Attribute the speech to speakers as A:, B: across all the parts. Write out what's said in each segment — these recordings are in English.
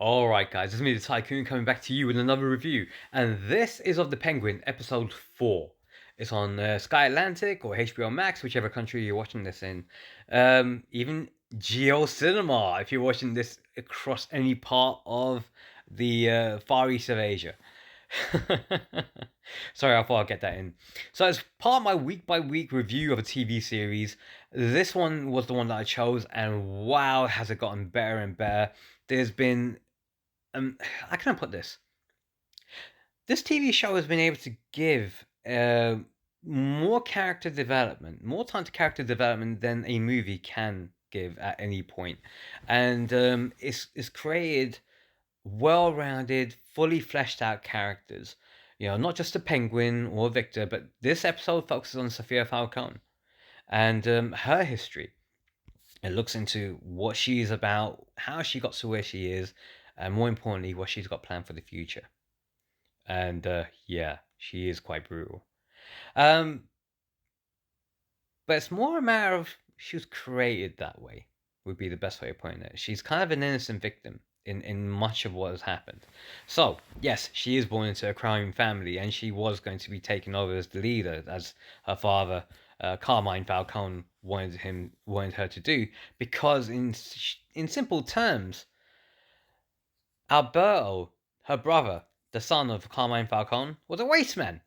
A: Alright guys, it's me the Tycoon coming back to you with another review, and this is of The Penguin, episode 4. It's on Sky Atlantic or HBO Max, whichever country you're watching this in. Even Geo Cinema, if you're watching this across any part of the Far East of Asia. Sorry, I thought I'd get that in. So, as part of my week by week review of a TV series, this one was the one that I chose, and wow, has it gotten better and better. There's been how can I put this? This TV show has been able to give more character development, more time to character development than a movie can give at any point, and it's created well-rounded, fully fleshed out characters. You know, not just the Penguin or Victor, but this episode focuses on Sophia Falcone and her history. It looks into what she's about, how she got to where she is, and more importantly, what she's got planned for the future. And yeah, she is quite brutal. Um, but it's more a matter of she was created that way, would be the best way of putting it. She's kind of an innocent victim in much of what has happened. So, yes, she is born into a crime family, and she was going to be taken over as the leader, as her father, Carmine Falcone, wanted her to do, because in simple terms, Alberto, her brother, the son of Carmine Falcone, was a waste man.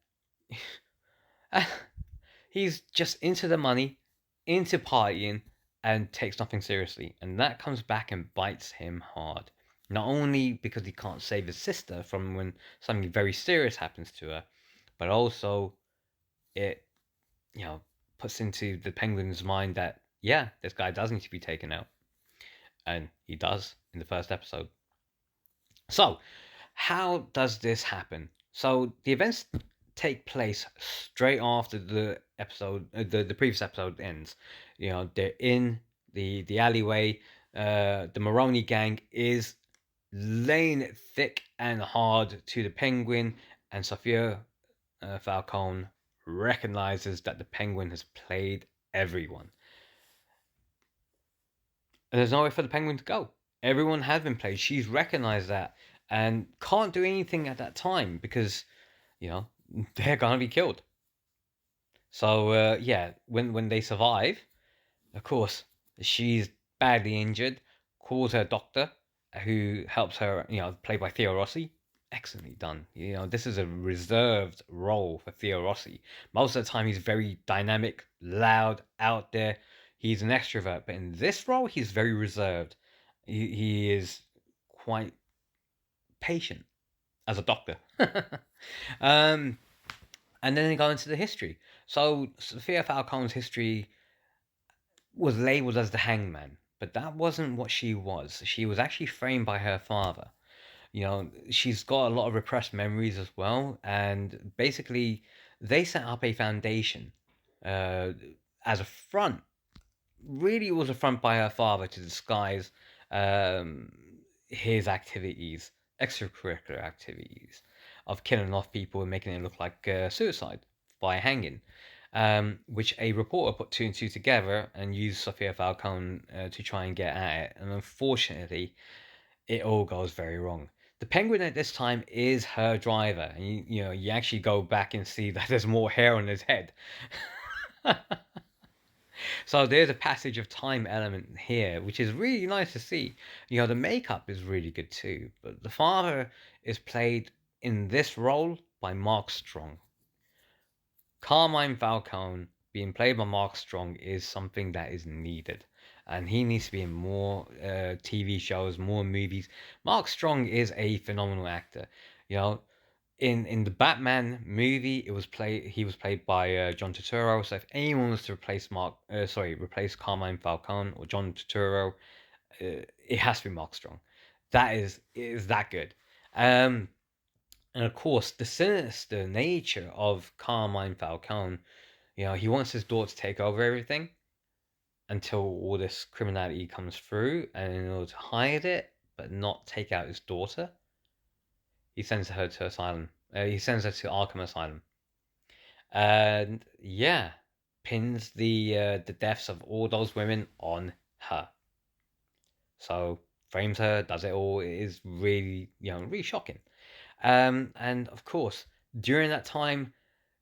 A: He's just into the money, into partying, and takes nothing seriously. And that comes back and bites him hard. Not only because he can't save his sister from when something very serious happens to her, but also it, you know, puts into the Penguin's mind that, yeah, this guy does need to be taken out. And he does in the first episode. So, how does this happen? So, the events take place straight after the episode, the previous episode ends. You know, they're in the alleyway. The Maroney gang is laying it thick and hard to the Penguin, and Sophia Falcone recognizes that the Penguin has played everyone. And there's nowhere for the Penguin to go. Everyone has been played. She's recognized that and can't do anything at that time because, you know, they're gonna be killed. So yeah, when they survive, of course, she's badly injured. Calls her doctor, who helps her. You know, played by Theo Rossi. Excellently done. You know, this is a reserved role for Theo Rossi. Most of the time, he's very dynamic, loud, out there. He's an extrovert, but in this role, he's very reserved. He is quite patient as a doctor. um, and then they go into the history. So Sophia Falcone's history was labeled as the hangman, but that wasn't what she was. She was actually framed by her father. You know, she's got a lot of repressed memories as well, and basically, they set up a foundation uh, as a front. Really, it was a front by her father to disguise his activities, extracurricular activities, of killing off people and making it look like suicide by hanging. Which a reporter put two and two together and used Sophia Falcone to try and get at it. And unfortunately, it all goes very wrong. The Penguin at this time is her driver, and you know you actually go back and see that there's more hair on his head. So there's a passage of time element here, which is really nice to see. You know, the makeup is really good too. But the father is played in this role by Mark Strong. Carmine Falcone being played by Mark Strong is something that is needed. And he needs to be in more TV shows, more movies. Mark Strong is a phenomenal actor. You know, in the Batman movie, he was played by John Turturro. So if anyone was to replace Carmine Falcone or John Turturro, it has to be Mark Strong. It is that good. Um, and of course, the sinister nature of Carmine Falcone. You know, he wants his daughter to take over everything until all this criminality comes through, and in order to hide it but not take out his daughter, he sends her to asylum. He sends her to Arkham Asylum, and yeah, pins the deaths of all those women on her. So frames her, does it all. It is really, really shocking. And of course, during that time,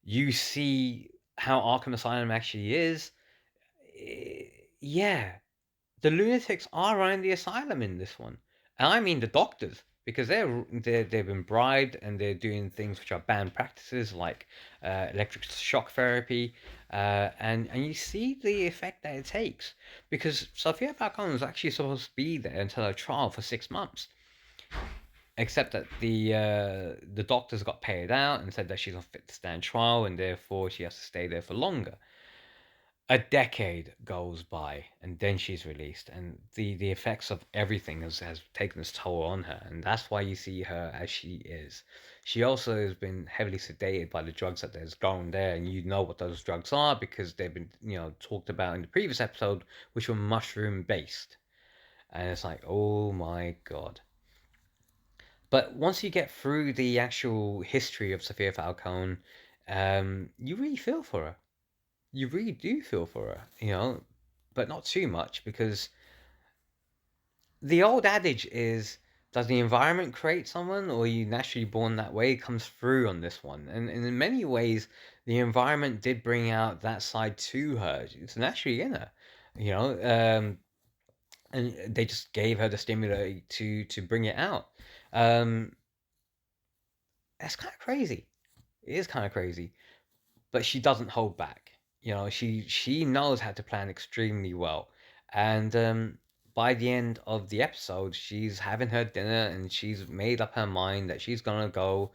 A: you see how Arkham Asylum actually is. Yeah, the lunatics are running the asylum in this one, and I mean the doctors, because they've been bribed and they're doing things which are banned practices like electric shock therapy, and you see the effect that it takes, because Sophia Falcone was actually supposed to be there until her trial for 6 months, except that the doctors got paid out and said that she's not fit to stand trial and therefore she has to stay there for longer. A decade goes by and then she's released, and the effects of everything has taken its toll on her, and that's why you see her as she is. She also has been heavily sedated by the drugs that there's gone there, and you know what those drugs are because they've been talked about in the previous episode, which were mushroom based. And it's like, oh my god. But once you get through the actual history of Sophia Falcone, you really feel for her. You really do feel for her, but not too much, because the old adage is, does the environment create someone or are you naturally born that way, comes through on this one. And in many ways, the environment did bring out that side to her. It's naturally in her, you know, and they just gave her the stimuli to bring it out. Um, that's kind of crazy. It is kind of crazy, but she doesn't hold back. She knows how to plan extremely well, and by the end of the episode, she's having her dinner and she's made up her mind that she's gonna go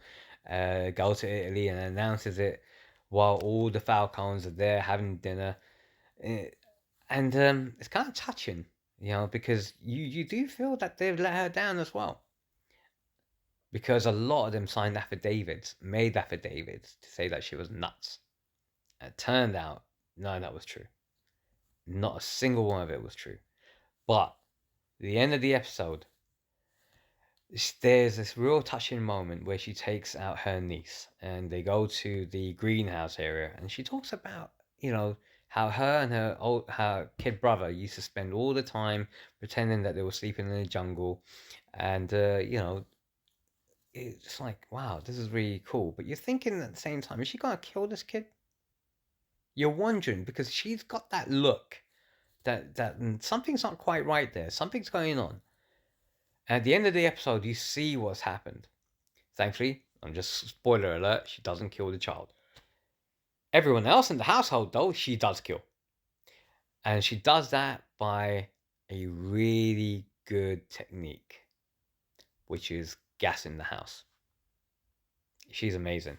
A: to Italy, and announces it while all the Falcons are there having dinner. Eh, and it's kind of touching, because you do feel that they've let her down as well, because a lot of them made affidavits to say that she was nuts. And it turned out none of that was true. Not a single one of it was true. But the end of the episode, there's this real touching moment where she takes out her niece and they go to the greenhouse area, and she talks about, how her and her kid brother used to spend all the time pretending that they were sleeping in the jungle. And it's like, wow, this is really cool. But you're thinking at the same time, is she gonna kill this kid? You're wondering, because she's got that look that something's not quite right there. Something's going on. And at the end of the episode, you see what's happened. Thankfully, I'm just spoiler alert, she doesn't kill the child. Everyone else in the household, though, she does kill. And she does that by a really good technique, which is gassing the house. She's amazing.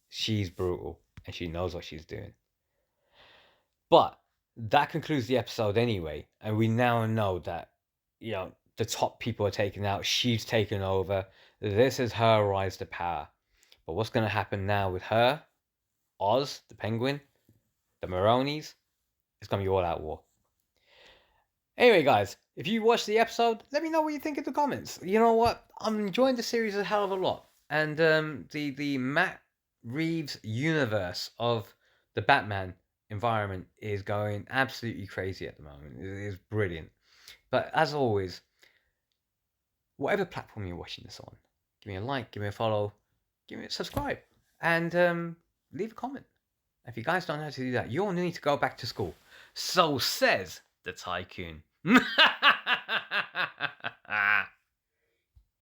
A: She's brutal, and she knows what she's doing. But that concludes the episode anyway, and we now know that, the top people are taken out. She's taken over. This is her rise to power. But what's going to happen now with her, Oz, the Penguin, the Maronis? It's going to be all out war. Anyway, guys, if you watched the episode, let me know what you think in the comments. You know what? I'm enjoying the series a hell of a lot. And the Matt Reeves universe of the Batman environment is going absolutely crazy at the moment. It is brilliant. But as always, whatever platform you're watching this on, give me a like, give me a follow, give me a subscribe, and leave a comment. If you guys don't know how to do that, you'll need to go back to school. So says the tycoon.